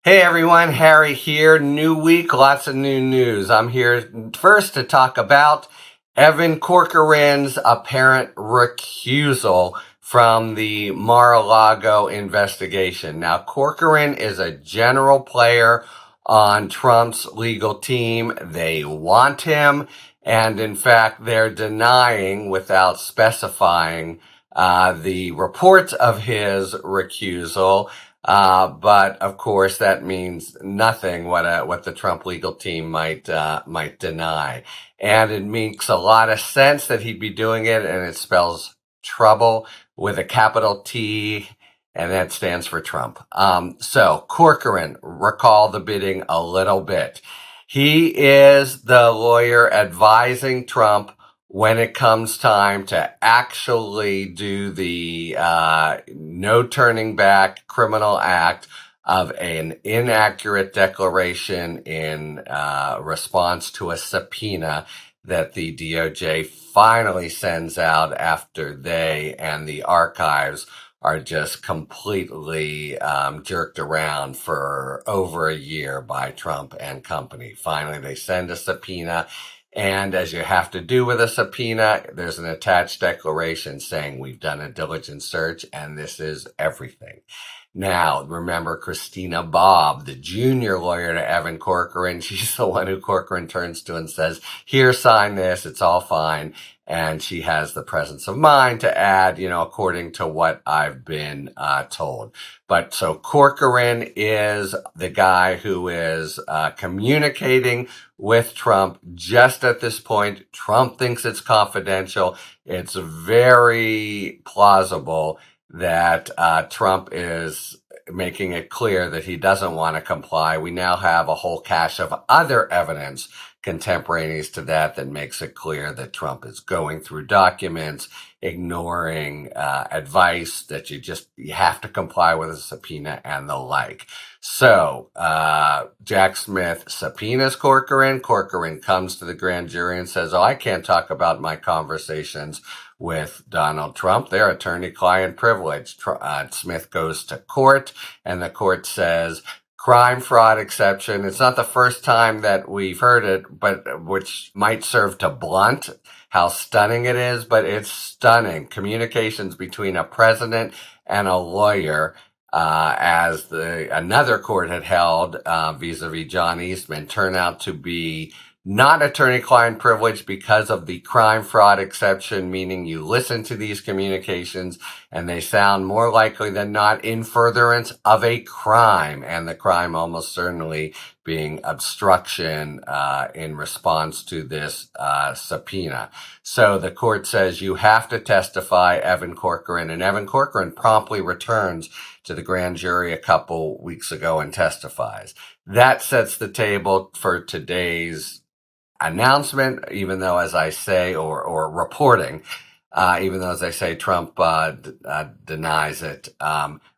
Hey everyone, Harry here. New week, lots of new news. I'm here first to talk about Evan Corcoran's apparent recusal from the Mar-a-Lago investigation. Now, Corcoran is a general player on Trump's legal team. They want him, and in fact, they're denying without specifying the reports of his recusal. But of course, that means nothing. What the Trump legal team might deny, and it makes a lot of sense that he'd be doing it. And it spells trouble with a capital T, and that stands for Trump. So Corcoran, recall the bidding a little bit. He is the lawyer advising Trump when it comes time to actually do the no turning back criminal act of an inaccurate declaration in response to a subpoena that the DOJ finally sends out after they and the archives are just completely jerked around for over a year by Trump and company. Finally, they send a subpoena. And as you have to do with a subpoena, there's an attached declaration saying we've done a diligent search and this is everything. Now, remember Christina Bobb, the junior lawyer to Evan Corcoran. She's the one who Corcoran turns to and says, here, sign this. It's all fine. And she has the presence of mind to add, according to what I've been told. But so Corcoran is the guy who is communicating with Trump just at this point. Trump thinks it's confidential. It's very plausible that Trump is making it clear that he doesn't want to comply. We now have a whole cache of other evidence contemporaneous to that makes it clear that Trump is going through documents, ignoring advice that you have to comply with a subpoena and the like. So Jack Smith subpoenas Corcoran. Corcoran comes to the grand jury and says, I can't talk about my conversations with Donald Trump. They're attorney-client privilege. Smith goes to court, and the court says, crime fraud exception. It's not the first time that we've heard it, but which might serve to blunt how stunning it is, but it's stunning. Communications between a president and a lawyer, as another court had held vis-a-vis John Eastman, turn out to be not attorney-client privilege because of the crime fraud exception, meaning you listen to these communications and they sound more likely than not in furtherance of a crime, and the crime almost certainly being obstruction in response to this subpoena. So the court says you have to testify, Evan Corcoran, and Evan Corcoran promptly returns to the grand jury a couple weeks ago and testifies. That sets the table for today's announcement, even though, as I say, or reporting, even though, as I say, Trump denies it,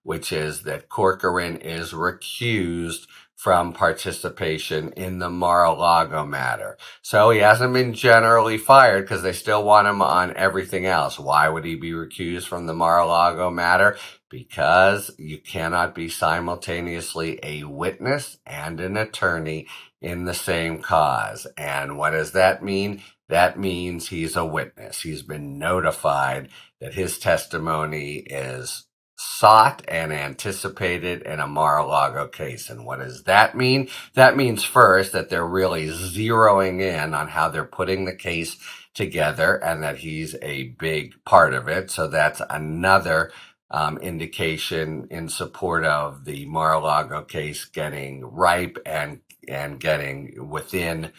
which is that Corcoran is recused from participation in the Mar-a-Lago matter. So he hasn't been generally fired because they still want him on everything else. Why would he be recused from the Mar-a-Lago matter? Because you cannot be simultaneously a witness and an attorney in the same cause. And what does that mean? That means he's a witness. He's been notified that his testimony is sought and anticipated in a Mar-a-Lago case. And what does that mean? That means first that they're really zeroing in on how they're putting the case together and that he's a big part of it. So that's another indication in support of the Mar-a-Lago case getting ripe and getting within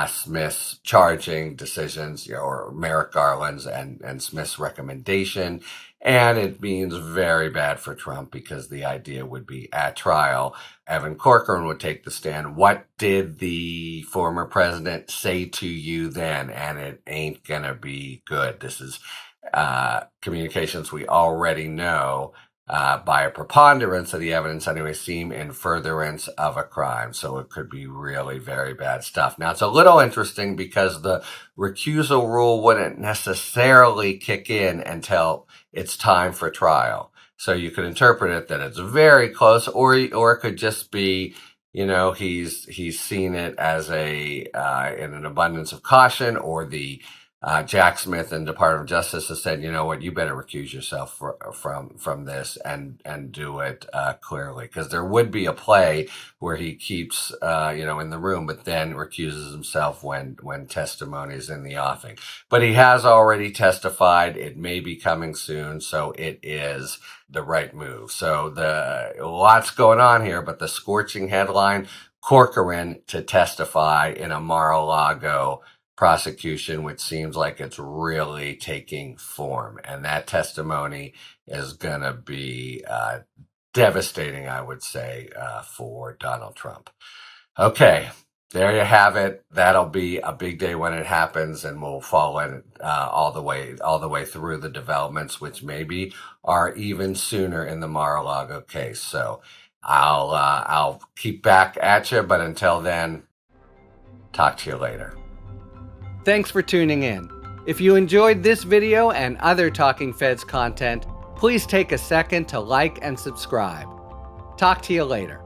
Smith's charging decisions, or Merrick Garland's and Smith's recommendation. And it means very bad for Trump because the idea would be at trial, Evan Corcoran would take the stand. What did the former president say to you then? And it ain't gonna be good. This is communications we already know by a preponderance of the evidence anyway seem in furtherance of a crime. So it could be really very bad stuff. Now, it's a little interesting because the recusal rule wouldn't necessarily kick in until it's time for trial. So you could interpret it that it's very close, or it could just be, he's seen it as in an abundance of caution, or the Jack Smith and Department of Justice has said, you know what, you better recuse yourself from this and do it clearly, because there would be a play where he keeps in the room, but then recuses himself when testimony is in the offing. But he has already testified. It may be coming soon, so it is the right move. So lots going on here, but the scorching headline: Corcoran to testify in a Mar-a-Lago prosecution, which seems like it's really taking form. And that testimony is going to be devastating, I would say, for Donald Trump. Okay, there you have it. That'll be a big day when it happens, and we'll follow it all the way through the developments, which maybe are even sooner in the Mar-a-Lago case. So I'll keep back at you, but until then, talk to you later. Thanks for tuning in. If you enjoyed this video and other Talking Feds content, please take a second to like and subscribe. Talk to you later.